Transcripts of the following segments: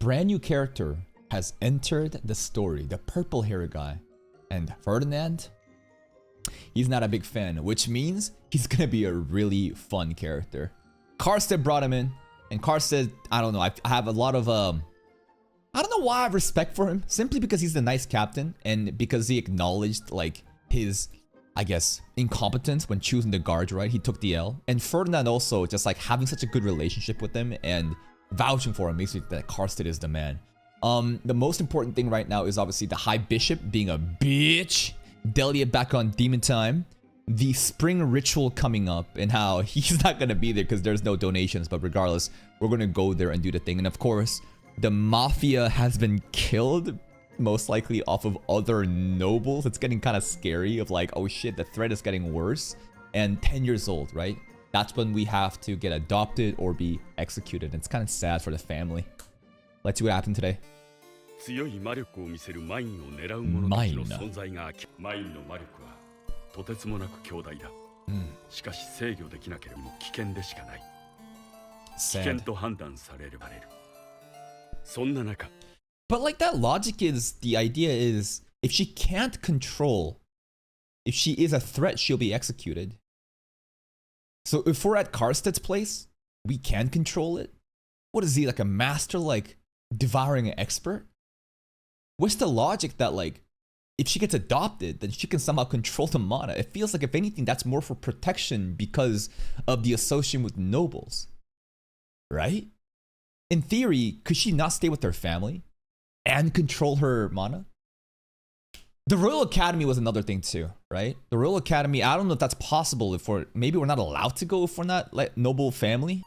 brand new character has entered the story, the purple hair guy. And Ferdinand, he's not a big fan, which means he's gonna be a really fun character. Karstedt brought him in, and Karstedt, I don't know, I have a lot of, I don't know why I have respect for him, simply because he's the nice captain, and because he acknowledged, like, his, I guess, incompetence when choosing the guards, right? He took the L. And Ferdinand also, just like having such a good relationship with him and vouching for him makes me think that Karstedt is the man. The most important thing right now is obviously the High Bishop being a bitch. Delia back on demon time. The spring ritual coming up and how he's not gonna be there because there's no donations, but regardless, we're gonna go there and do the thing. And of course, the mafia has been killed, most likely off of other nobles. It's getting kind of scary of like, oh shit, the threat is getting worse. And 10 years old, right? That's when we have to get adopted or be executed. It's kind of sad for the family. Let's see what happened today. 強い魔力を見せるマインを狙う者たちの存在がマインの魔力はとてつもなく強大だ。しかし制御できなければ危険でしかない。危険と判断される。そんな中。But like that logic is, the idea is, if she can't control, if she is a threat, she'll be executed. So if we're at Karstedt's place, we can control it. What is he, like a master, like devouring an expert? What's the logic that like, if she gets adopted, then she can somehow control the mana? It feels like if anything, that's more for protection because of the association with nobles, right? In theory, could she not stay with her family and control her mana? The Royal Academy was another thing too, right? The Royal Academy, I don't know if that's possible if maybe we're not allowed to go if we're not like noble family.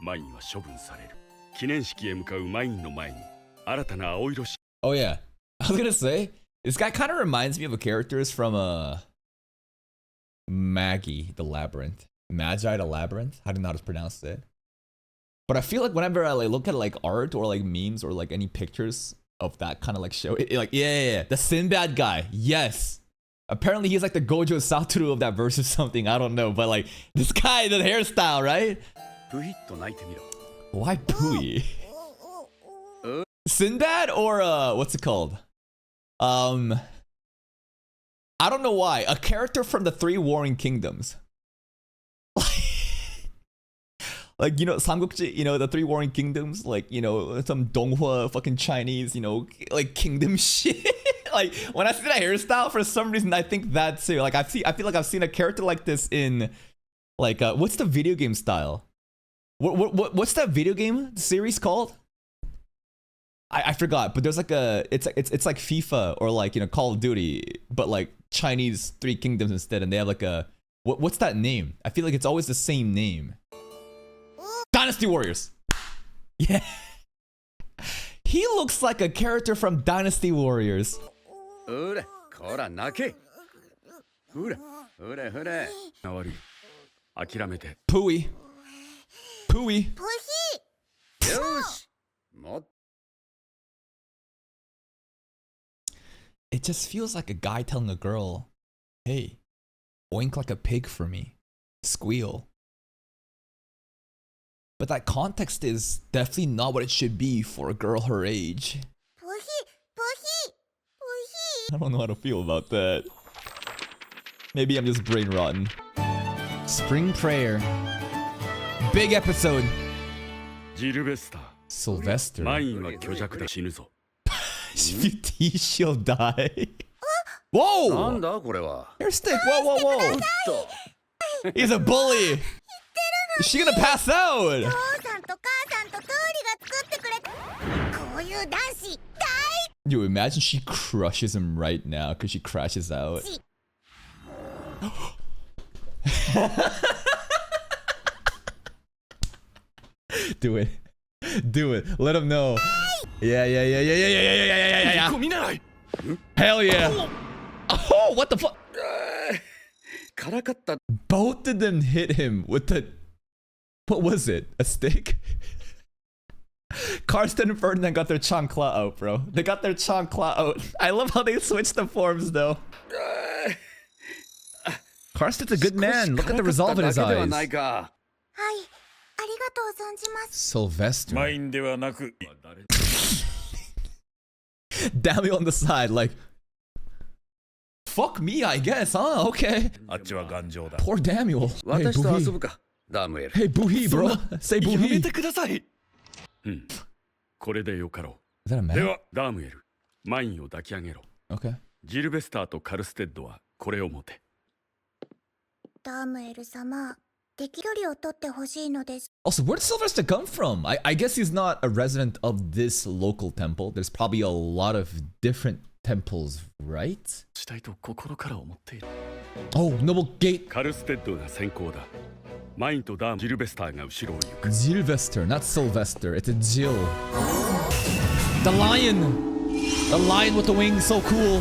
Oh yeah. I was gonna say, this guy kind of reminds me of a characters from Maggie the Labyrinth. Magi the Labyrinth? I don't know how to pronounce it. But I feel like whenever I like look at like art or like memes or like any pictures of that kind of like show, like yeah, the Sinbad guy, yes. Apparently he's like the Gojo Satoru of that verse or something, I don't know. But like, this guy, the hairstyle, right? Why Pui? Sinbad or what's it called? I don't know why. A character from the Three Warring Kingdoms. Like, you know, Samgukji, you know, the Three Warring Kingdoms, like, you know, some Donghua fucking Chinese, you know, like kingdom shit. Like, when I see that hairstyle, for some reason, I think that too. Like, I feel like I've seen a character like this in, like, what's the video game style? What's that video game series called? I forgot, but there's like it's like FIFA or like, you know, Call of Duty, but like Chinese Three Kingdoms instead, and they have like a what's that name? I feel like it's always the same name. Dynasty Warriors. Yeah. He looks like a character from Dynasty Warriors. Pui. Pui. It just feels like a guy telling a girl, hey, oink like a pig for me. Squeal. But that context is definitely not what it should be for a girl her age. I don't know how to feel about that. Maybe I'm just brain rotten. Spring Prayer. Big episode. Sylvester. She'll die. Whoa! Hair stick. Whoa. He's a bully. Is she gonna pass out? Yo, imagine she crushes him right now because she crashes out. Do it. Let him know. Yeah. Hell yeah. Oh, what the fuck? Both of them hit him with the... What was it? A stick? Karstedt and Ferdinand got their chancla out, bro. They got their chancla out. I love how they switched the forms, though. Karstedt's a good man. Look at the resolve in his eyes. Sylvester. Damiel on the side, like, fuck me, I guess, huh? Okay. Poor Damiel. Hey, Buhi. Hey, Buhi, bro. Say Buhi. これでよかろう。 Is that a で man? はダームエル、マインを抱き上げろ。 Okay. ジルベスターとカルステッドはこれを持て。ダムエル様、敵距離を取ってほしいのです。 Also, where did Sylvester come from? I guess he's not a resident of this local temple. There's probably a lot of different temples, right? したいと心から思っている。 Oh, Noble Gate. カルステッドが先行だ。マインとダーム、ジルベスターが後ろを行く。 Sylvester, not Sylvester. It's a Jill. The lion. The lion with the wings, so cool.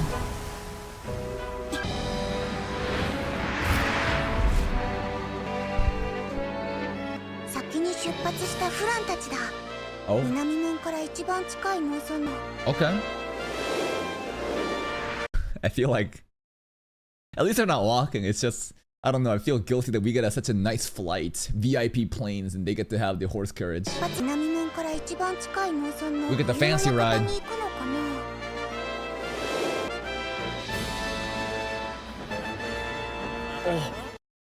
先に出発したフランたちだ。 Oh, 南門から一番近い農村の。 okay. I feel like, at least they're not walking. It's just, I don't know. I feel guilty that we get such a nice flight, VIP planes, and they get to have the horse carriage. 南門から一番近い農村の。 We get the fancy ride. に行くのかな。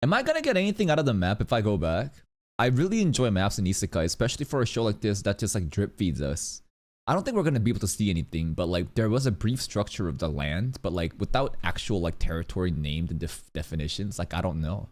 Am I gonna get anything out of the map if I go back? I really enjoy maps in Isekai, especially for a show like this that just like drip feeds us. I don't think we're gonna be able to see anything, but like there was a brief structure of the land, but like without actual like territory named and definitions, like I don't know.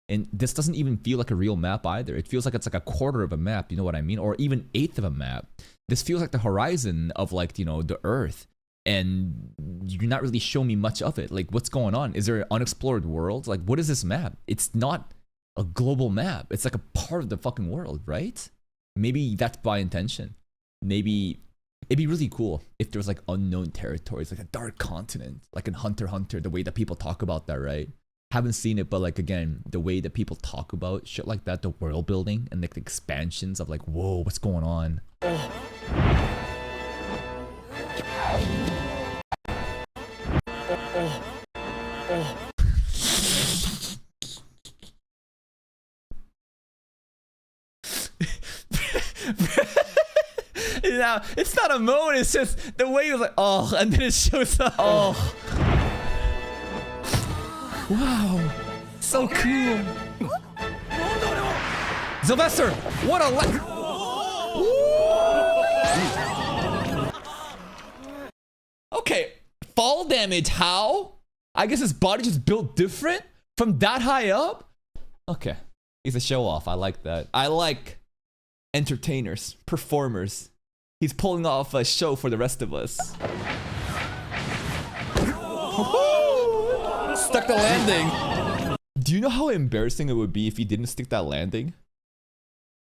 And this doesn't even feel like a real map either. It feels like it's like a quarter of a map, you know what I mean? Or even eighth of a map. This feels like the horizon of like, you know, the earth. And you're not really showing me much of it. Like, what's going on? Is there an unexplored world? Like, what is this map? It's not a global map. It's like a part of the fucking world, right? Maybe that's by intention. Maybe it'd be really cool if there was like unknown territories, like a dark continent, like in Hunter x Hunter, the way that people talk about that, right? Haven't seen it, but like again, the way that people talk about shit like that, the world building and like the expansions of like, whoa, what's going on? Now, it's not a moan, it's just the way he was like, oh, and then it shows up. Oh. Wow. So cool. Sylvester, what a Okay, fall damage, how? I guess his body just built different from that high up? Okay, he's a show off, I like that. I like entertainers, performers. He's pulling off a show for the rest of us. Stuck the landing. Do you know how embarrassing it would be if he didn't stick that landing?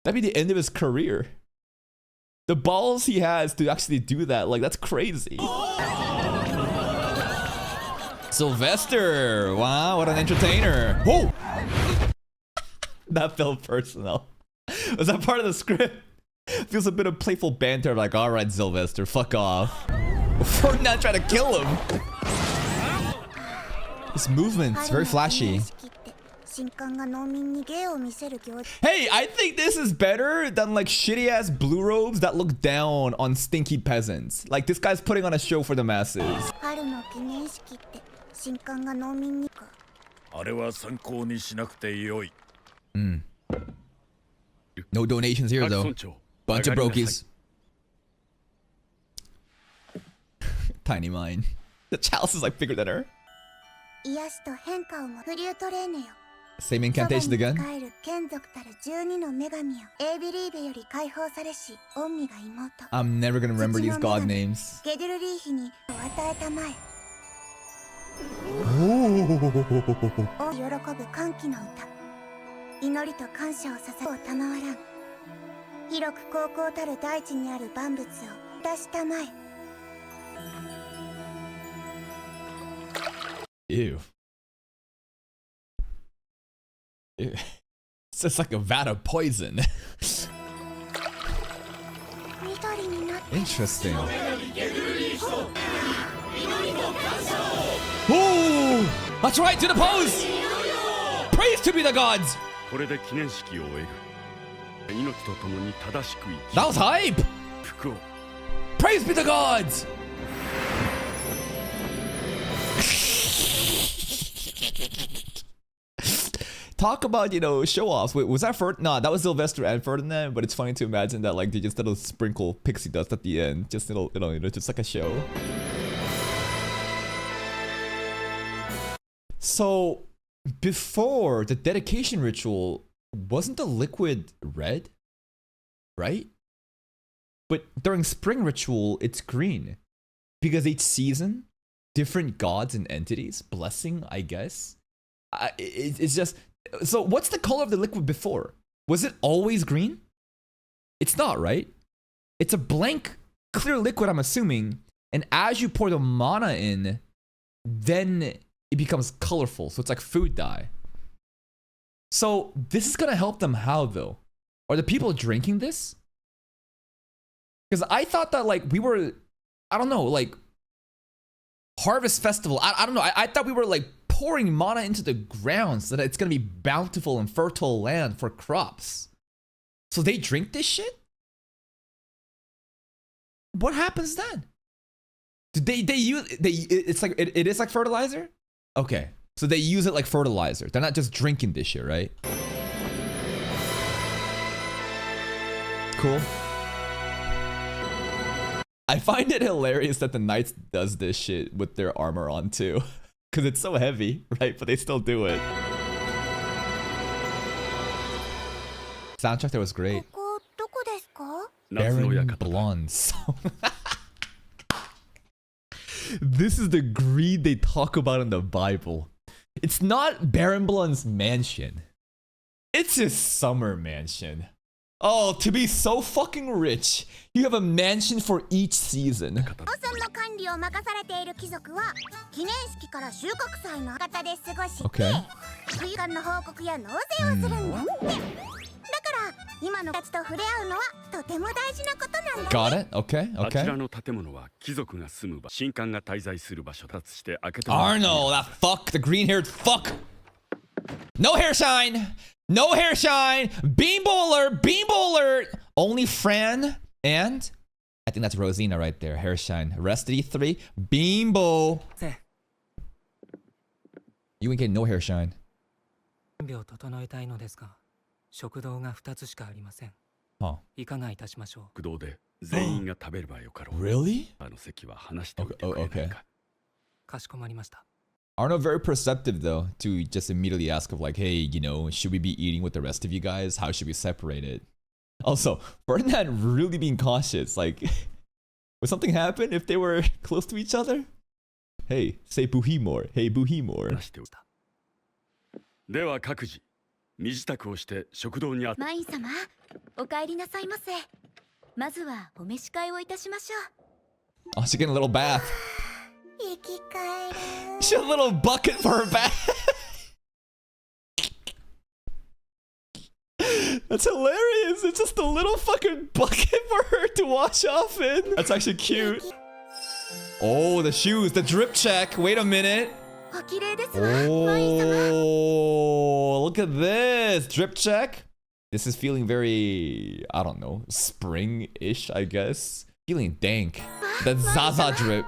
That'd be the end of his career. The balls he has to actually do that, like, that's crazy. Sylvester, wow, what an entertainer. Whoa! That felt personal. Was that part of the script? Feels a bit of playful banter, like, alright, Sylvester, fuck off. Ferdinand tried to kill him. His movement's very flashy. Hey, I think this is better than like shitty ass blue robes that look down on stinky peasants. Like this guy's putting on a show for the masses. No donations here though. Bunch of brokies. Tiny mine. The chalice is like bigger than her. Same incantation again. I'm never gonna remember these god names. Ew. Ew. It's just like a vat of poison. Interesting. Ooh! That's right, to the pose! Praise to be the gods! That was hype! Praise be the gods! Talk about, show offs. Wait, was that Nah, that was Sylvester and Ferdinand, but it's funny to imagine that like they just little sprinkle pixie dust at the end. Just just like a show. So before the dedication ritual, wasn't the liquid red? Right? But during spring ritual, it's green. Because each season, different gods and entities, blessing, I guess. It's just... So what's the color of the liquid before? Was it always green? It's not, right? It's a blank, clear liquid, I'm assuming. And as you pour the mana in, then it becomes colorful. So it's like food dye. So this is gonna help them how, though? Are the people drinking this? Because I thought that like we were... I don't know, like... Harvest Festival. I don't know. I thought we were like pouring mana into the ground so that it's gonna be bountiful and fertile land for crops. So they drink this shit? What happens then? Did they use it's like it is like fertilizer? Okay. So they use it like fertilizer. They're not just drinking this shit, right? Cool. I find it hilarious that the Knights does this shit with their armor on too. Because it's so heavy, right? But they still do it. Soundtrack there was great. Baron Blonde. This is the greed they talk about in the Bible. It's not Baron Blonde's mansion. It's his summer mansion. Oh, to be so fucking rich, you have a mansion for each season. Okay. Got it. Okay. Okay. Arno, that fuck, the green-haired fuck. No hair shine. No hair shine. Beam bowler. Beam bowler. Only Fran and I think that's Rosina right there. Hair shine. Rest of the three. Beam bowl. You ain't getting no hair shine. Huh. Really? Okay. Arno very perceptive though to just immediately ask of like, hey, should we be eating with the rest of you guys? How should we separate it? Also, Ferdinand really being cautious. Like, would something happen if they were close to each other? Hey, say Buhimor. Hey, Buhimor. Oh, she's getting a little bath. She had a little bucket for her bath. That's hilarious. It's just a little fucking bucket for her to wash off in. That's actually cute. Oh, the shoes, the drip check. Wait a minute. Oh, look at this. Drip check. This is feeling very, I don't know, spring-ish, I guess. Feeling dank. The Zaza drip.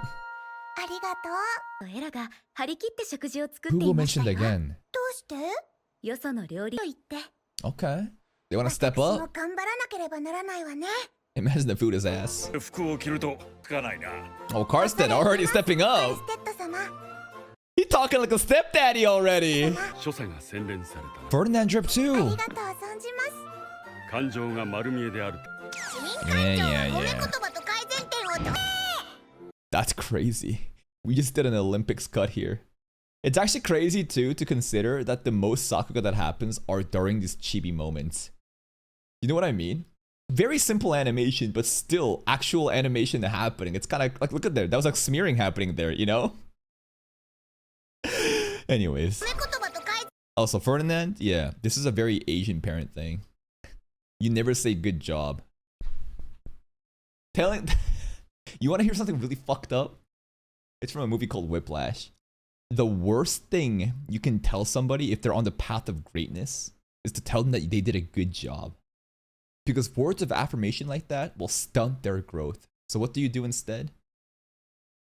Google mentioned again. Okay. They want to step up? Imagine the food is ass. Oh, Karstead already stepping up. He talking like a stepdaddy already. Ferdinand drip too. Yeah. That's crazy. We just did an Olympics cut here. It's actually crazy too to consider that the most Sakuga that happens are during these chibi moments. You know what I mean? Very simple animation, but still actual animation happening. It's kind of like, look at there. That was like smearing happening there, Anyways. Also, Ferdinand, yeah, this is a very Asian parent thing. You never say good job. You want to hear something really fucked up? It's from a movie called Whiplash. The worst thing you can tell somebody if they're on the path of greatness is to tell them that they did a good job. Because words of affirmation like that will stunt their growth. So what do you do instead?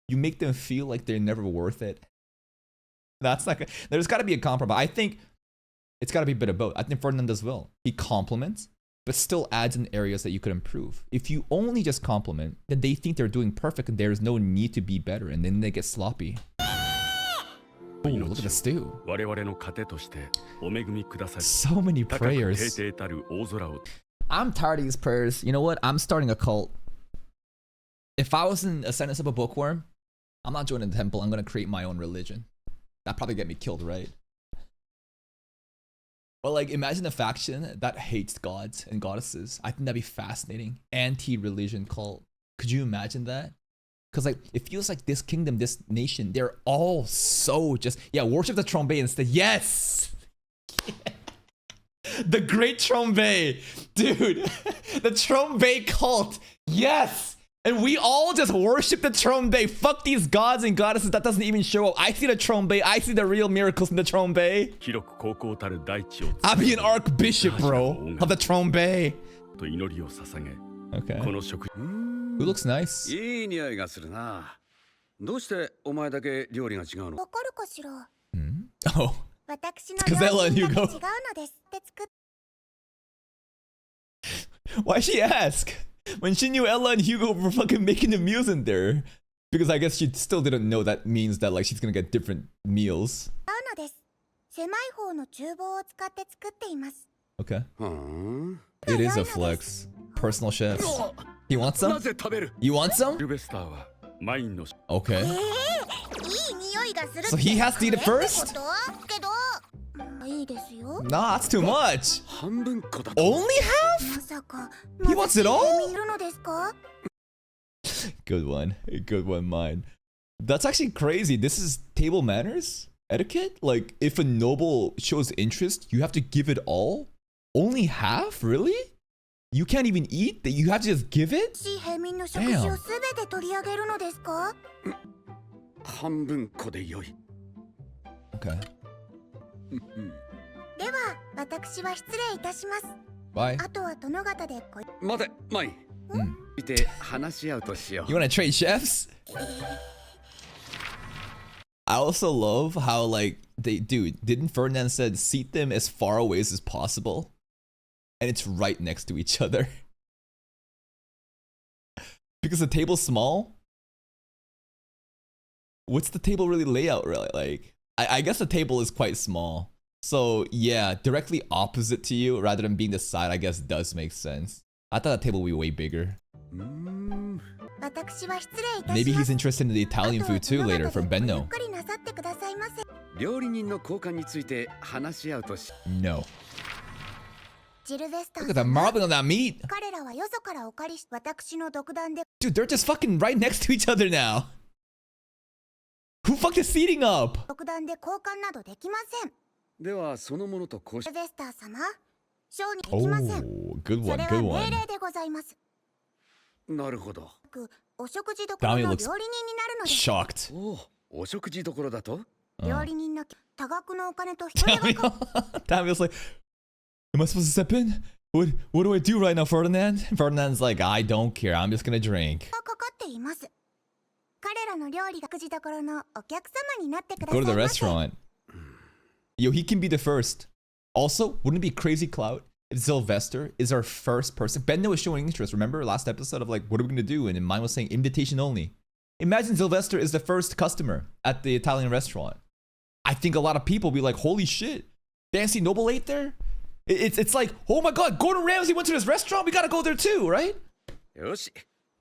You make them feel like they're never worth it. That's not good. There's got to be a compromise. I think it's got to be a bit of both. I think Ferdinand does well. He compliments, but still adds in areas that you could improve. If you only just compliment, then they think they're doing perfect and there's no need to be better, and then they get sloppy. Ooh, look at the stew. So many prayers. I'm tired of these prayers. You know what? I'm starting a cult. If I was in Ascendance of a Bookworm, I'm not joining the temple. I'm going to create my own religion. That'd probably get me killed, right? But like, imagine a faction that hates gods and goddesses. I think that'd be fascinating. Anti-religion cult. Could you imagine that? Because like, it feels like this kingdom, this nation, they're all so just, yeah, worship the Trombe instead. Yes! The great Trombe. Dude, the Trombe cult. Yes! And we all just worship the Trombe. Fuck these gods and goddesses that doesn't even show up. I see the Trombe. I see the real miracles in the Trombe. I'll be an archbishop, bro, of the Trombe. Okay. Who looks nice? いい匂いがするな。どうしてお前だけ料理が違うの？わかるかしら。Oh. 私の It's 'cause Ella and 料理が違う Hugo. のですって作っ Why'd she ask? When she knew Ella and Hugo were fucking making the meals in there. Because I guess she still didn't know that means that like she's gonna get different meals. のです。狭い方の厨房を使って作っています。 Okay. ふん。 It is a flex. Personal chefs. He wants some? なぜ食べる？ You want some? シルベスターはマインの Okay. いい匂いがするって So he has to eat it これって first? ことけど、いいですよ。 Nah, that's too much. 半分こだと。 Only half? まさか He wants it all? 見るのですか？ Good one. Good one, mine. That's actually crazy. This is table manners? Etiquette? Like, if a noble shows interest, you have to give it all? Only half? Really? You can't even eat? That you have to just give it? し平民の食事をすべて取り上げるのですか？半分こでよい。 Okay. では私は失礼いたします。 Bye. あとは殿方でご。待て、マイン。Mm. 見て話し合うとしよう。 You wanna trade chefs? I also love how, like, didn't Ferdinand said seat them as far away as possible? And it's right next to each other. Because the table's small? What's the table really layout really like? I guess the table is quite small. So yeah, directly opposite to you rather than being the side, I guess does make sense. I thought the table would be way bigger. 私は失礼いたします。 Maybe he's interested in the Italian food too later from ゆ Benno. っくりなさってくださいませ。料理人の交換について話し合うとし。 No. ジルベスタ Look ー at that 様 marbling on that meat. 彼らはよそからお借りし私の独断で Dude, they're just fucking right next to each other now. Who fucked is seating up? 交換などできません。ではそのものと交ジ渉。ルベスター様、賞にできません。 Oh, good そ one, れ good は one. 命令でございます。なるほど。お食事どころの料理人になるのです。 Shocked. おお、お食事どころだと？料理人の多額のお金と人手がか Damiel's like, am I supposed to step in? What do I do right now, Ferdinand? Ferdinand's like, I don't care. I'm just gonna drink. かかっています。彼らの料理が食事どころのお客様になってくださ Go い to the ませ。 restaurant. Yo, he can be the first. Also, wouldn't it be crazy clout if Sylvester is our first person? Benno was showing interest. Remember last episode of like, what are we gonna do? And mine was saying invitation only. Imagine Sylvester is the first customer at the Italian restaurant. I think a lot of people will be like, holy shit, Fancy Noble ate there? It's like, oh my god, Gordon Ramsay went to this restaurant. We gotta go there too, right? よし。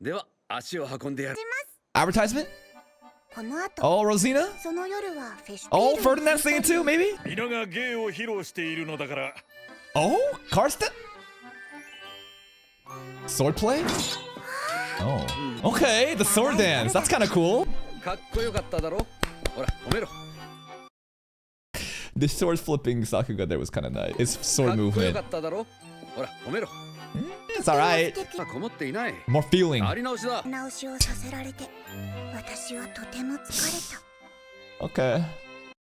では足を運んでやる。 Advertisement? この後、 Oh, Rosina? その夜はフェス Oh, Ferdinand's singing too, maybe? 皆が芸を披露しているのだから Oh, Karsten? Sword play? Oh. Okay, the sword dance. That's kind of cool. かっこよかっただろ。ほら、褒めろ。 The sword flipping Sakuga there was kind of nice. His か sword っこよ movement. かっただろ。ほら、褒めろ。 It's alright. こもっていない。 More feeling. あり直しだ。直しをさせられて、私はとても疲れた。 Okay.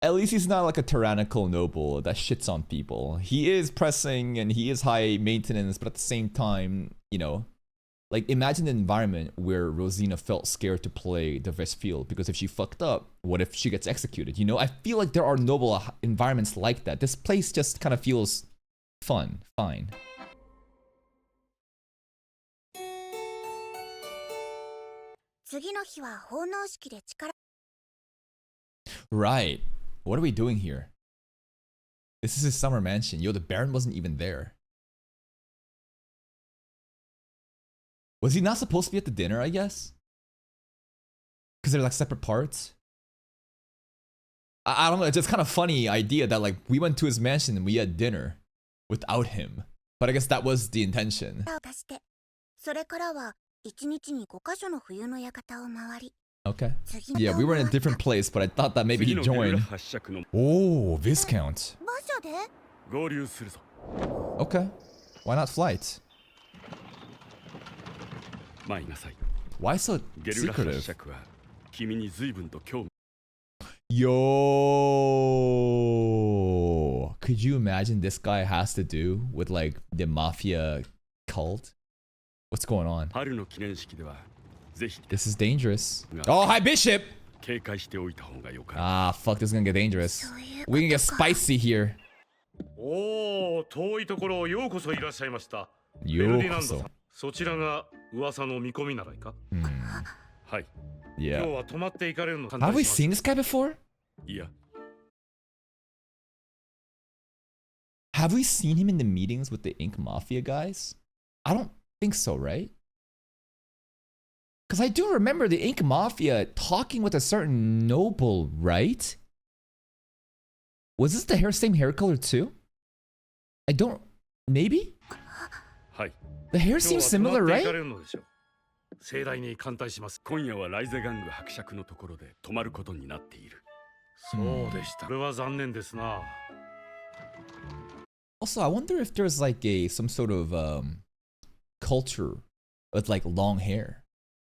At least he's not like a tyrannical noble that shits on people. He is pressing and he is high maintenance, but at the same time, you know, Like, imagine an environment where Rosina felt scared to play the Vestfield because if she fucked up, what if she gets executed? You know, I feel like there are noble environments like that. This place just kind of feels fun, fine. Right. What are we doing here? This is his summer mansion. Yo, the Baron wasn't even there. Was he not supposed to be at the dinner, I guess? Because they're like separate parts? I don't know, it's just kind of funny idea that like we went to his mansion and we had dinner without him. But I guess that was the intention. Okay. Yeah, we were in a different place, but I thought that maybe he'd join. Oh, Viscount. Okay. Why not flight? Why so secretive? Yo, could you imagine this guy has to do with like the mafia cult? What's going on? This is dangerous. Oh, hi Bishop! Ah, fuck, this is gonna get dangerous. We can get spicy here. Yokoso. Yeah. Have we seen this guy before? Have we seen him in the meetings with the Ink Mafia guys? I don't think so, right? Because I do remember the Ink Mafia talking with a certain noble, right? Was this the same hair color too? I don't... Maybe? The hair seems similar, right? Also, I wonder if there's like some sort of culture with like long hair.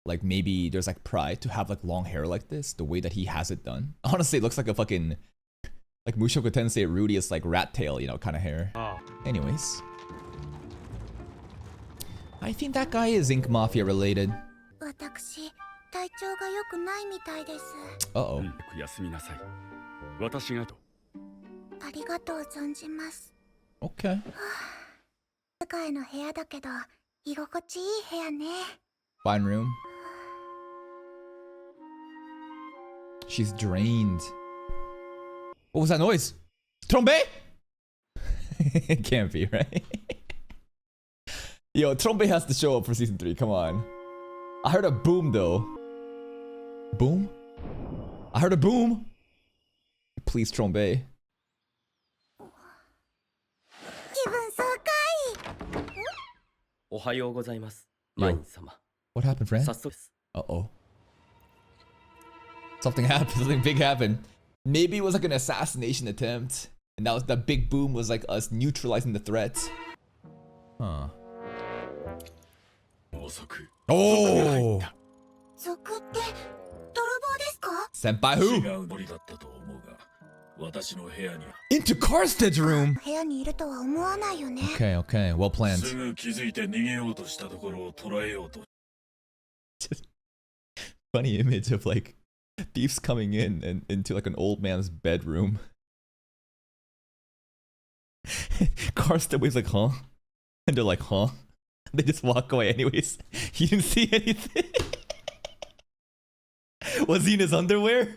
Like maybe there's like pride to have like long hair like this, the way that he has it done. Honestly, it looks like a fucking like Mushoku Tensei Rudy's like rat tail, you know, kind of hair. Anyways. I think that guy is Ink Mafia related. Uh-oh. Okay. Fine room. She's drained. What was that noise? Trombe? It can't be, right? Yo, Trombe has to show up for season 3, come on. I heard a boom though. Boom? I heard a boom. Please, Trombe. Yo, what happened, friend? Uh-oh. Something happened, something big happened. Maybe it was like an assassination attempt. And that was the big boom was like us neutralizing the threat. Huh. Oh! Senpai who? Into Karsted's room! Okay, okay, well planned. Just funny image of like thieves coming in and into like an old man's bedroom. Karsted was like, huh? And they're like, huh? They just walk away anyways. He didn't see anything. Was he in his underwear?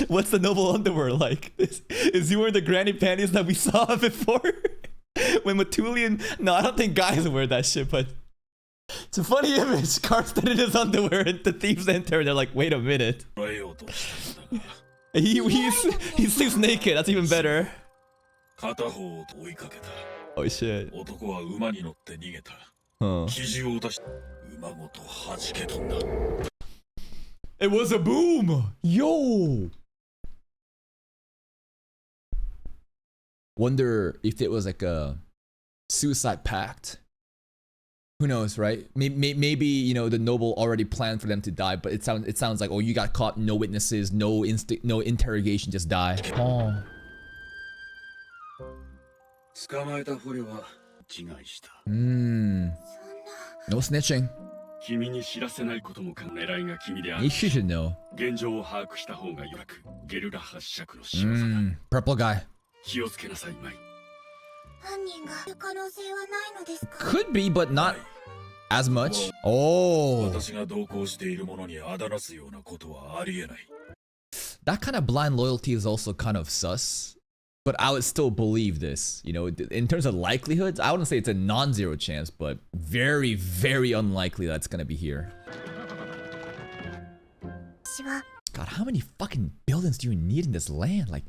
What's the noble underwear like? Is he wearing the granny panties that we saw before? When Matulian... No, I don't think guys wear that shit, but... It's a funny image. Karsted in his underwear and the thieves enter and they're like, wait a minute. He sleeps naked, that's even better. Oh shit. Huh. It was a boom! Yo! Wonder if it was like a suicide pact. Who knows, right? Maybe you know the noble already planned for them to die, but it sounds like, oh, you got caught, no witnesses, no interrogation, just die. Oh. No snitching. 君に知らせないことも狙いが君であ You る。 should know. 現状を把握した方がよく、ゲルラ発射区の仕業だ。 Purple guy. 気をつけなさい、マイ。犯人がいる可能性はないのですか？ Could be, but not as much. Oh. 私が同行している者にあだらすようなことはありえない。 That kind of blind loyalty is also kind of sus. But I would still believe this. You know, in terms of likelihoods, I wouldn't say it's a non-zero chance, but very, very unlikely that's gonna be here. 私は God, how many fucking buildings do you need in this land? Like,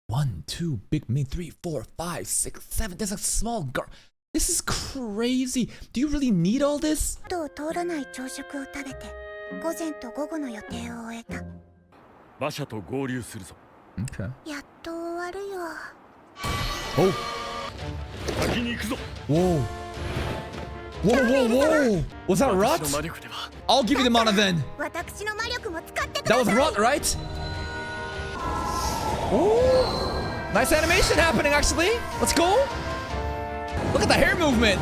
1, 2, big, I mean, 3, 4, 5, 6, 7. There's a small This is crazy. Do you really need all this? 戸を通らない朝食を食べて午前と午後の予定を終えた。馬車と合流するぞ。 Okay. やっと終わるよ。 Oh. 先に行くぞ。 Whoa. Whoa, whoa, whoa. Was that Rot? 私の魔力では I'll give you the mana then. 私の魔力も使ってく That だ was さい。 Rot, right? Ooh. Nice animation happening, actually. Let's go. Look at the hair movement.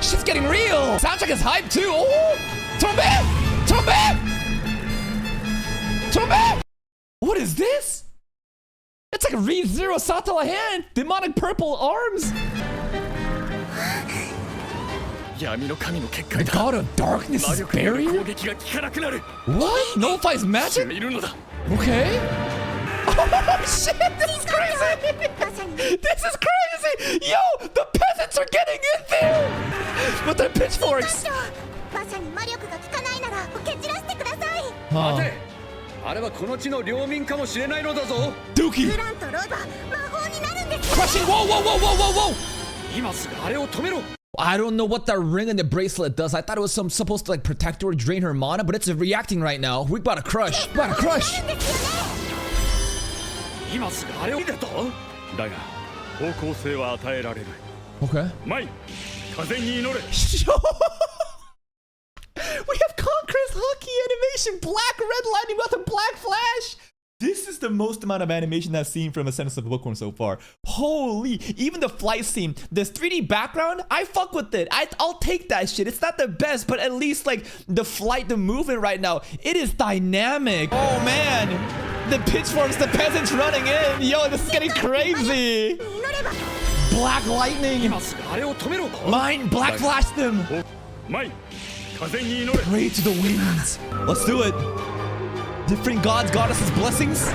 Shit's getting real. Soundtrack is hype too. Oh. Throw him back. Throw him back. Throw him back. What is this? It's like a ReZero Satala hand. Demonic purple arms. 闇の神の結 The 界だ。 God of Darkness 魔 is 力による barrier? 攻撃が効かなくなる。 What? Nullifies 死 magic? んでいるのだ。 Okay. Oh shit, this is crazy! 馬車に This is crazy! Yo, the peasants are getting in there! With their pitchforks! 馬車に魔力が効かないなら蹴散らしてください。 Huh. 待て、あれはこの地の領民かもしれないのだぞ。 Dookie! グランとロバ魔法になるんです。 Crushing! Whoa, whoa, whoa, whoa, whoa, whoa! 今すぐあれを止めろ。 I don't know what that ring and the bracelet does. I thought it was supposed to like protect her or drain her mana, but it's reacting right now. We're about to crush. We're about to crush! 今すぐあれを。だが方向性は与えられる。 Okay. マイ、風に祈れ。 We have Conqueror's hockey animation, black red lightning with a black flash. This is the most amount of animation I've seen from Ascendance of the Bookworm so far. Holy, even the flight scene, this 3D background, I fuck with it. I'll take that shit. It's not the best, but at least like the flight, the movement right now, it is dynamic. Oh man, the pitchforks, the peasants running in. Yo, this is getting crazy. Black lightning. 今すぐあれを止めろ。 Mine, black flash them. マイ、風に祈れ。 Pray to the winds. Let's do it. Different gods, goddesses, blessings.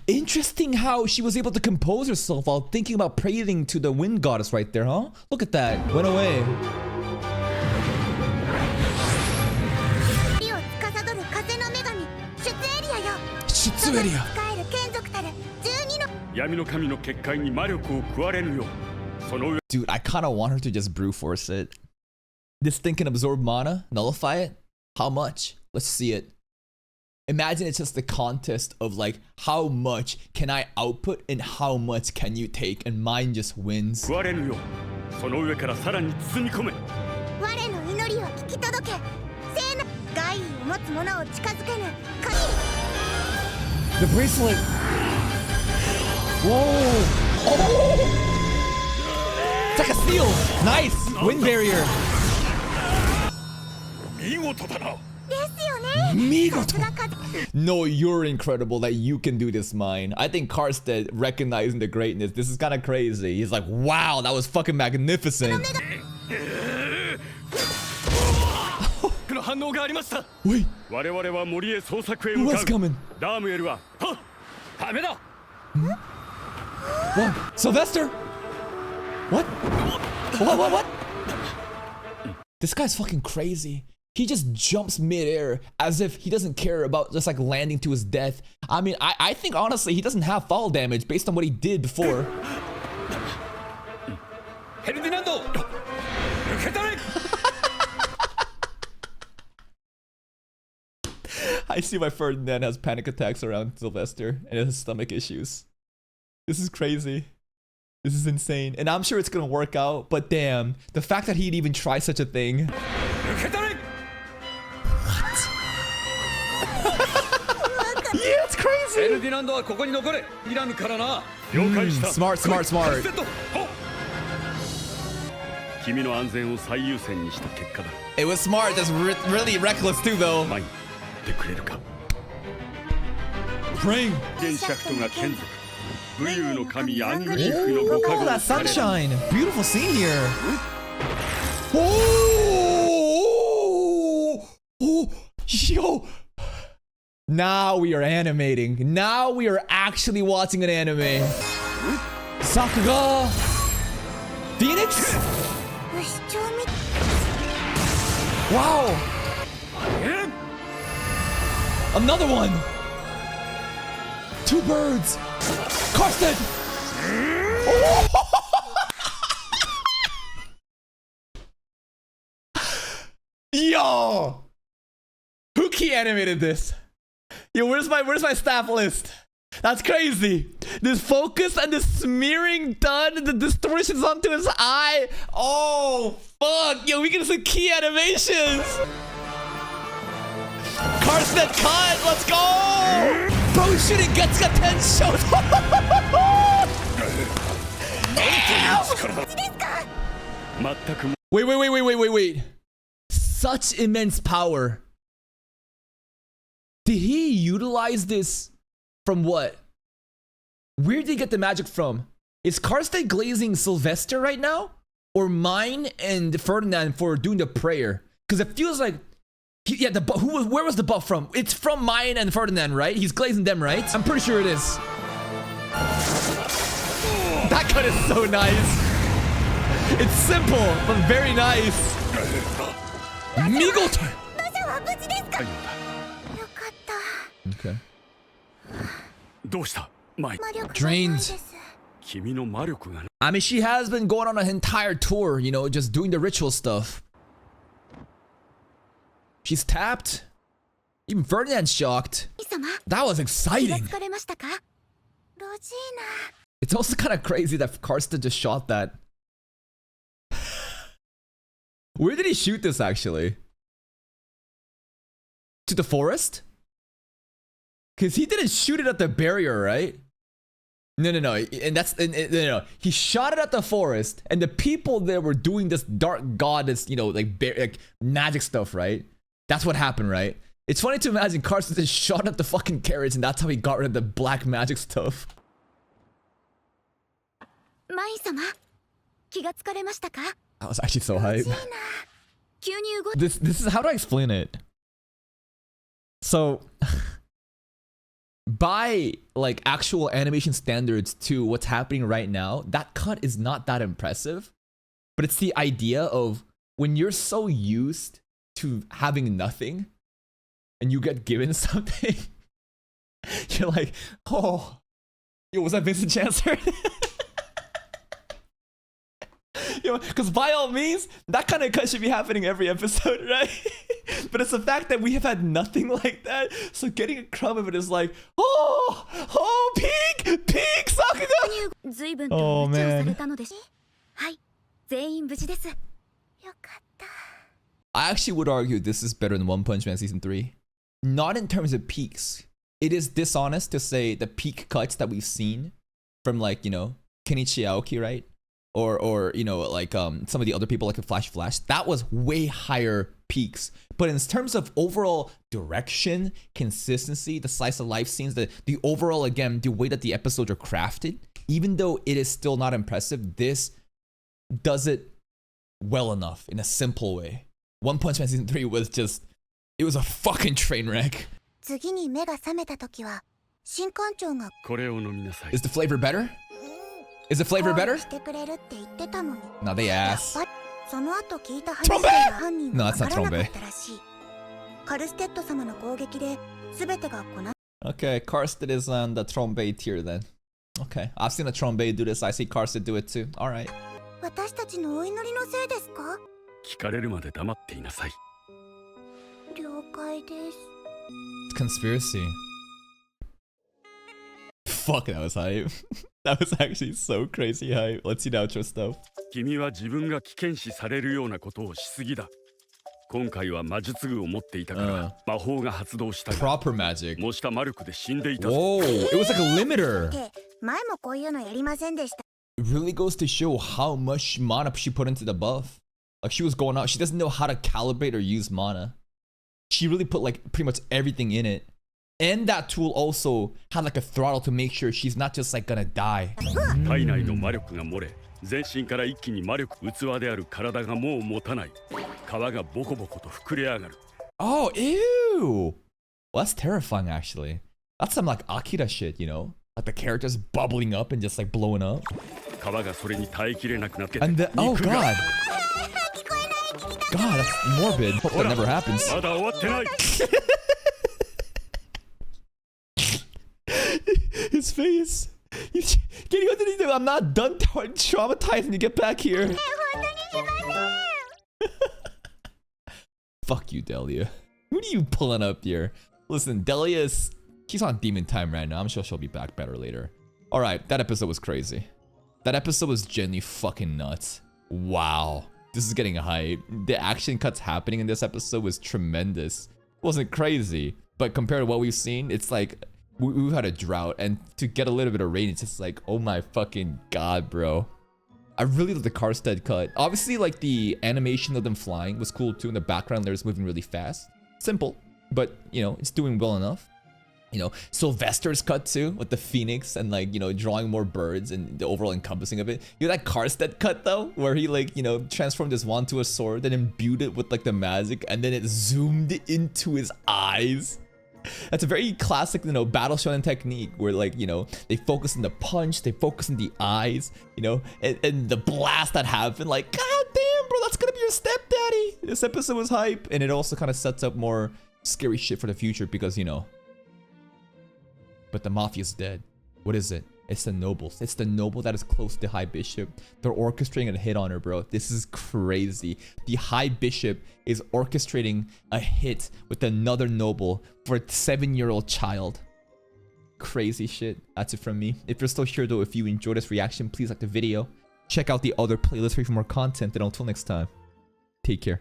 Interesting how she was able to compose herself while thinking about praying to the wind goddess right there, huh? Look at that. Went away. 火を司る風の女神出エリアよ。 Shitsu area. 使える眷属たる12の闇の神の結界に魔力を加われぬよう。その上 Dude, I kind of want her to just brute force it. This thing can absorb mana, nullify it. How much? Let's see it. Imagine it's just the contest of like how much can I output and how much can you take, and mine just wins. 加われぬよう。その上からさらに包み込め。我の祈りを聞き届け。聖な害意を持つ者を近づけぬ神。 The bracelet. Whoa. Oh. It's like a seal. Nice. Wind barrier. 見事だな。ですよね。 Migoto. No, you're incredible that you can do this, mine. I think Karstead recognizing the greatness. This is kind of crazy. He's like, wow, that was fucking magnificent. の反応がありました。 Wait, 我々は森へ捜索へ who 向 else かう。 coming? ダームエルは、はっ、ダメだ。 What? Sylvester? What? What? This guy's fucking crazy. He just jumps midair as if he doesn't care about just like landing to his death. I mean, I think honestly he doesn't have fall damage based on what he did before. ヘルディナンド、受け取れ。 I see why Ferdinand has panic attacks around Sylvester and has stomach issues. This is crazy. This is insane. And I'm sure it's gonna work out, but damn, the fact that he'd even try such a thing. 受け取れ。 Yeah, it's ヘ crazy. ルディナンドはここに残れ。いらぬからな。了解した。 Smart, smart, smart. セット。ほっ。君の安全を最優先にした結果だ。 It was smart. That's really reckless too, though. マインってくれるか。 Bring. ゲンシャクトが眷属。武勇の神アングリーフのご加護 Oh, を that される。 sunshine. Beautiful scene here. Oh, oh, yo. Now we are animating. Now we are actually watching an anime. Sakuga. Phoenix? 不死鳥み Wow. Another one. Two birds. Carsten. Yo. Who key animated this? Yo, where's my staff list? That's crazy. This focus and the smearing done, the distortions onto his eye. Oh, fuck. Yo, we can see key animations. Carsten cut. Let's go. Bro, shooting gets got 10 shows. Wait. Such immense power. Did he utilize this from what? Where did he get the magic from? Is Karsten glazing Sylvester right now? Or Mine and Ferdinand for doing the prayer? Because it feels like, where was the buff from? It's from Mine and Ferdinand, right? He's glazing them, right? I'm pretty sure it is. That cut is so nice. It's simple, but very nice. Migoto. よかった Okay. どうしたマイン。魔力がない Drained. です 君の魔力が I mean, she has been going on an entire tour, you know, just doing the ritual stuff. She's tapped. Even Ferdinand's shocked. 神様 That was 気が exciting. つかれましたかロジーナ It's also kind of crazy that Karsten just shot that. Where did he shoot this actually? To the forest? Because he didn't shoot it at the barrier, right? No. And no. He shot it at the forest, and the people there were doing this dark goddess, you know, like magic stuff, right? That's what happened, right? It's funny to imagine Carson just shot at the fucking carrots, and that's how he got rid of the black magic stuff. マイン様気がつかれましたか I was actually so hyped. ロジーナ急に動い This is how do I explain it? So by like actual animation standards to what's happening right now, that cut is not that impressive. But it's the idea of when you're so used to having nothing and you get given something, you're like, oh, yo, was that Vincent Chancer? Because by all means, that kind of cut should be happening every episode, right? But it's the fact that we have had nothing like that. So getting a crumb of it is like, oh, peak, Sakuga! 随分と Oh, 無茶をさ man. れたのですはい全員無事ですよかった I actually would argue this is better than One Punch Man Season 3. Not in terms of peaks. It is dishonest to say the peak cuts that we've seen from like, you know, Kenichi Aoki, right? Or you know, like some of the other people like Flash, that was way higher peaks. But in terms of overall direction, consistency, the slice of life scenes, the overall, again, the way that the episodes are crafted, even though it is still not impressive, this does it well enough in a simple way. One Punch Man Season 3 was just, it was a fucking train wreck. 次に目が覚めた時は新館長がこれを飲みなさい。 Is the flavor better? Is the flavor コー better? ルしてくれるって言ってたのに No, they やっ ass. ぱりその後聞いた話 Trombe! では犯人 No, は that's わ not からなか Trombe. ったらしいカルステッド様の攻撃で全てがこな Okay, Karsten is on the Trombe tier then. Okay, I've seen a Trombe do this. I see Karsten do it too. Alright. 私たちのお祈りのせいですか聞かれるまで黙っていなさい。了解です Conspiracy. Fuck, that was hype. That was actually so crazy hype. Let's see the outro stuff. 君は自分が危険視されるようなことをしすぎだ。今回は魔術具を持っていたから魔法が発動したが、 Proper magic. 模した魔力で死んでいたぞ。 Whoa, it was like a limiter. って前もこういうのやりませんでした really goes to show how much mana she put into the buff. Like she was going out, she doesn't know how to calibrate or use mana. She really put like pretty much everything in it. And that tool also had like a throttle to make sure she's not just like gonna die. 体内の魔力が漏れ、全身から一気に魔力器である体がもう持たない。皮がボコボコと膨れ上がる。Oh, ew! Well, that's terrifying actually. That's some like Akira shit, you know? Like the characters bubbling up and just like blowing up. 皮がそれに耐えきれなくなって。 And the, oh god! God, that's morbid. Hope that never happens. まだ終わってない。His face. He's getting underneath him. I'm not done traumatizing to get back here. Fuck you, Delia. Who are you pulling up here? Listen, Delia's... She's on demon time right now. I'm sure she'll be back better later. Alright, that episode was crazy. That episode was genuinely fucking nuts. Wow. This is getting hype. The action cuts happening in this episode was tremendous. It wasn't crazy. But compared to what we've seen, it's like... We've had a drought, and to get a little bit of rain, it's just like, oh my fucking god, bro. I really love the Karstead cut. Obviously, like, the animation of them flying was cool too, and the background there is moving really fast. Simple, but, you know, it's doing well enough. You know, Sylvester's cut too, with the phoenix and, like, you know, drawing more birds and the overall encompassing of it. You know that Karstead cut, though? Where he, like, you know, transformed his wand to a sword, then imbued it with, like, the magic, and then it zoomed into his eyes. That's a very classic, you know, battle shonen technique where, like, you know, they focus on the punch, they focus on the eyes, you know, and the blast that happened. Like, god damn, bro, that's gonna be your stepdaddy. This episode was hype, and it also kind of sets up more scary shit for the future because, you know. But the mafia's dead. What is it? It's the nobles. It's the noble that is close to High Bishop. They're orchestrating a hit on her, bro. This is crazy. The High Bishop is orchestrating a hit with another noble for a 7-year-old child. Crazy shit. That's it from me. If you're still here though, if you enjoyed this reaction, please like the video. Check out the other playlist for more content, and until next time, take care.